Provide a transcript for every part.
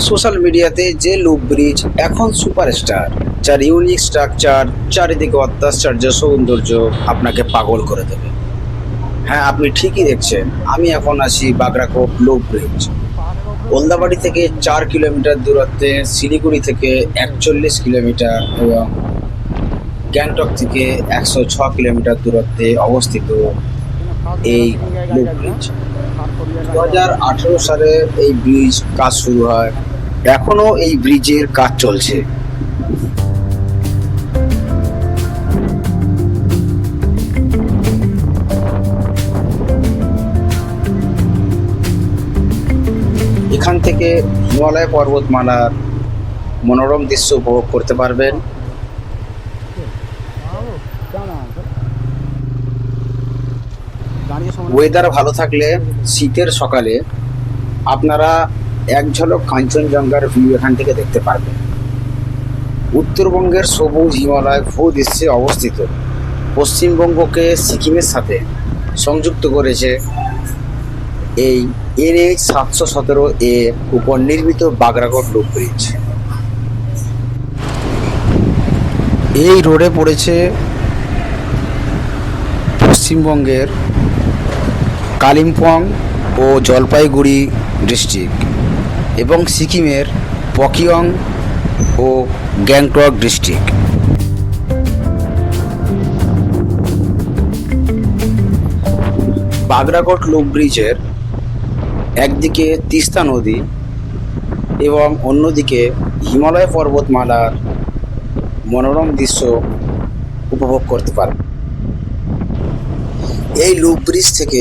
Social মিডিয়াতে যে loop bridge এখন সুপারস্টার, যার ইউনিক স্ট্রাকচার, চারিদিকে অত্যাশ্চর্য সৌন্দর্য আপনাকে পাগল করে দেবে। হ্যাঁ, আপনি ঠিকই দেখছেন, আমি এখন আছি বাগরাকোট লুপ ব্রিজ। ওলদাবাড়ি থেকে 4 কিলোমিটার দূরত্বে, শিলিগুড়ি থেকে 41 কিলোমিটার এবং গ্যাংটক থেকে 106 কিলোমিটার দূরত্বে অবস্থিত এই লুপ ব্রিজ। 2018 সালে এই ব্রিজ কাজ শুরু হয়, এখনো এই ব্রিজের কাজ চলছে। এখান থেকে হিমালয় পর্বতমালার মনোরম দৃশ্য উপভোগ করতে পারবেন। ওয়েদার ভালো থাকলে শীতের সকালে আপনারা এক ঝলক কাঞ্চনজঙ্ঘার ভিউ এখান থেকে দেখতে পারবেন। উত্তরবঙ্গের সবুজ হিমালয় ভূদৃশ্যে অবস্থিত, পশ্চিমবঙ্গকে সিকিমের সাথে সংযুক্ত করেছে এই NH 717 এর উপর নির্মিত বাগরাকোট লুপ ব্রিজ। এই রোডে পড়েছে পশ্চিমবঙ্গের কালিম্পং ও জলপাইগুড়ি ডিস্ট্রিক্ট এবং সিকিমের পকিয়ং ও গ্যাংটক ডিস্ট্রিক্ট। বাগরাকোট লুপ ব্রিজের একদিকে তিস্তা নদী এবং অন্যদিকে হিমালয় পর্বতমালার মনোরম দৃশ্য উপভোগ করতে পারবে। এই লুপ ব্রিজ থেকে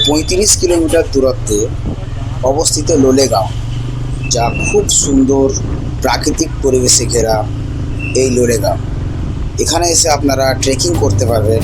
35 কিলোমিটার দূরত্বে অবস্থিত লোলেগাঁও, যা খুব সুন্দর প্রাকৃতিক পরিবেশে ঘেরা এই লোলেগাঁও। এখানে এসে আপনারা ট্রেকিং করতে পারবেন